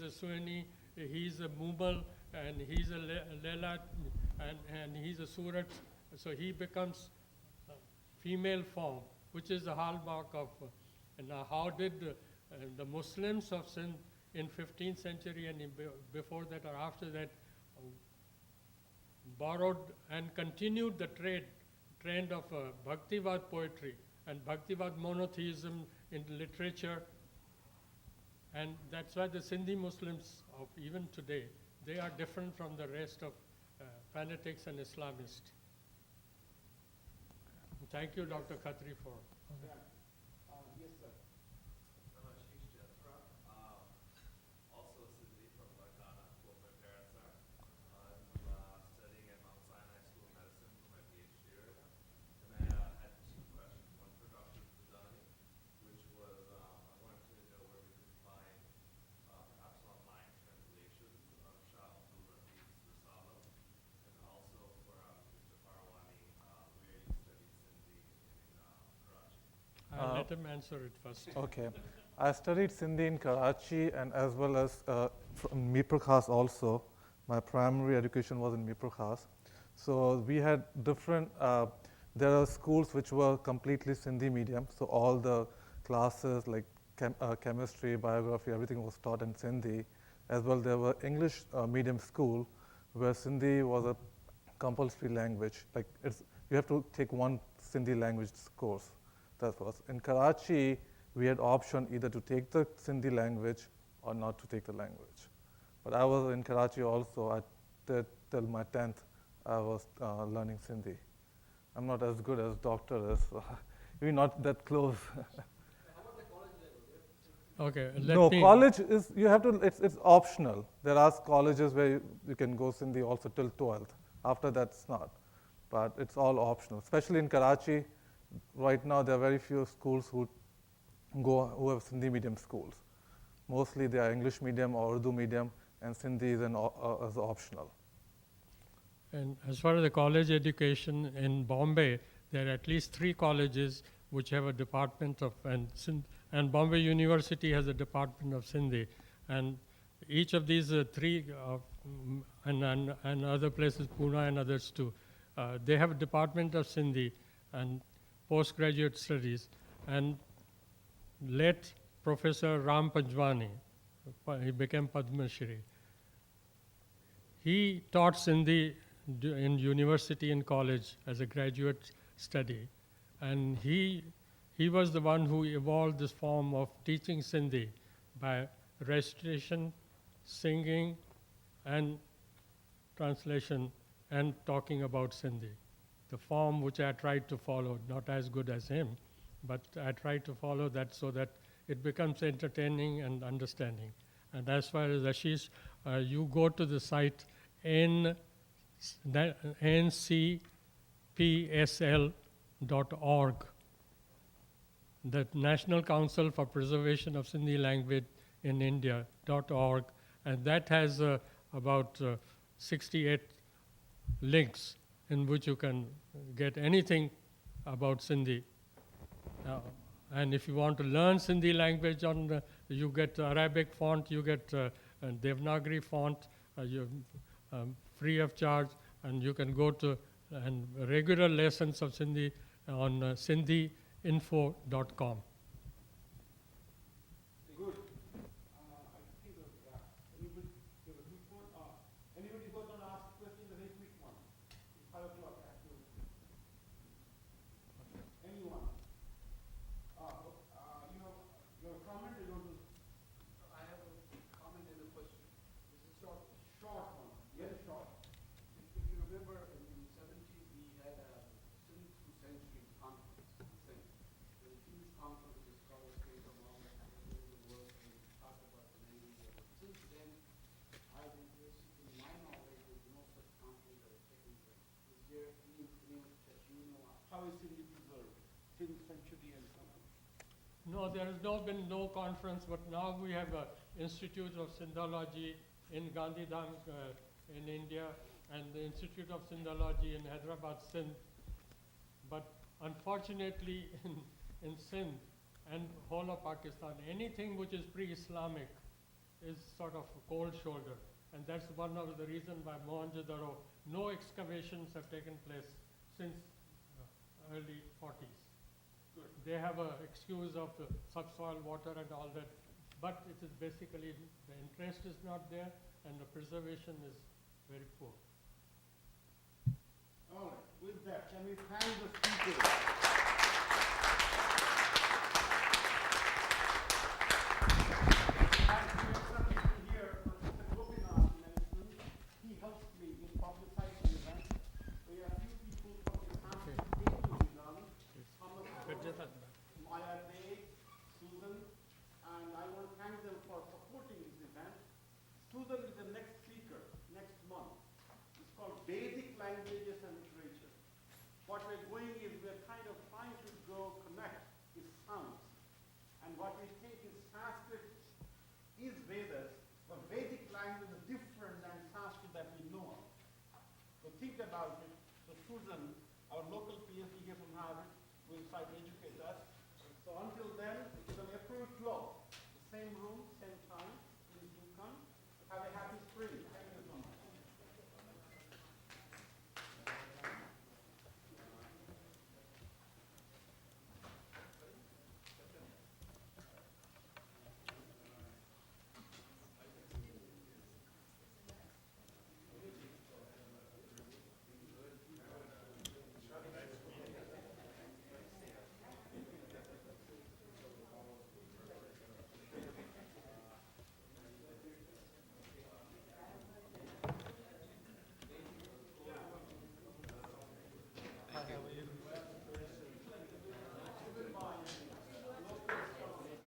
a Sunni, he's a Mughal, and he's a Lela, and he's a Surat. So he becomes female form, which is the hallmark of. And how did the Muslims of Sindh in 15th century and before that or after that borrowed and continued the trend of Bhaktivad poetry and Bhaktivad monotheism in literature. And that's why the Sindhi Muslims of even today, they are different from the rest of fanatics and Islamists. Thank you, Dr. Khatri, for. Yes, sir. I'm Ashish Jethra, also a Sindhi from Ghana, where my parents are. I'm studying at Mount Sinai School of Medicine for my PhD right now. And I had two questions. One for Dr. Dudani, which was I wanted to know where we could find perhaps online translations of Shah Abdul Rafiq's Risala, and also for Mr. Parwani, where you studied Sindhi in Karachi. I'll let him answer it first. Okay. I studied Sindhi in Karachi and as well as from Mirpur Khas also. My primary education was in Mirpur Khas. So we had different, there are schools which were completely Sindhi medium. So all the classes like chemistry, biography, everything was taught in Sindhi. As well, there were English medium school where Sindhi was a compulsory language. Like you have to take one Sindhi language course. That was. In Karachi, we had option either to take the Sindhi language or not to take the language. But I was in Karachi also. Till my 10th, I was learning Sindhi. I'm not as good as doctor is. We're not that close. Okay, college is, you have to, it's optional. There are colleges where you can go Sindhi also till 12th. After that, it's not. But it's all optional, especially in Karachi. Right now, there are very few schools who have Sindhi medium schools. Mostly they are English medium or Urdu medium, and Sindhi is as optional. And as far as the college education in Bombay, there are at least 3 colleges which have a department of, and Bombay University has a department of Sindhi. And each of these 3, and other places, Pune and others too, they have a department of Sindhi and postgraduate studies. And late Professor Ram Panjwani, he became Padma Shri. He taught Sindhi in university and college as a graduate study. And he was the one who evolved this form of teaching Sindhi by recitation, singing, and translation, and talking about Sindhi. The form which I tried to follow, not as good as him, but I tried to follow that so that it becomes entertaining and understanding. And as far as Ashish, you go to the site ncpsl.org, the National Council for Preservation of Sindhi Language in India.org, and that has about 68 links in which you can get anything about Sindhi. And if you want to learn Sindhi language, you get Arabic font, you get Devanagari font, free of charge, and you can go to regular lessons of Sindhi on sindhiinfo.com. Good. I think anybody who want to ask a question, a very quick one. It's 5 o'clock actually. Anyone? Your comment is on. I have a comment and a question. This is short. Short one. Very short. If you remember, in the 70s, we had a Sindh through Century conference. A huge conference with scholars came from all over the world and talked about the language. Since then, in my knowledge, there's no such conference that has taken place. Is there any that you know of? How is Sindhi preserved? Since century and so on. No, there has been no conference, but now we have an Institute of Sindhology in Gandhidham in India, and the Institute of Sindhology in Hyderabad, Sindh. But unfortunately, in Sindh and whole of Pakistan, anything which is pre-Islamic is sort of a cold shoulder. And that's one of the reasons why Mohenjo-daro, no excavations have taken place since early 40s. Good. They have an excuse of the subsoil water and all that, but it is basically the interest is not there and the preservation is very poor. All right, with that, can we thank the speakers? And we have some people here, Professor Gopinath mentioned, he helps me in publicizing the event. We have a few people from the Okay. Scientific Sudan, Thomas Good. Maya Day, Susan, and I want to thank them for supporting this event. Susan is the next speaker next month. It's called Basic Languages and Literature. What we're doing is we're kind of trying to go connect with sounds. And what we think is Sanskrit is Vedas, but Vedic language is different than Sanskrit that we know of. So think about it. So Susan, our local PhD here from Harvard, will try to educate us. So until then,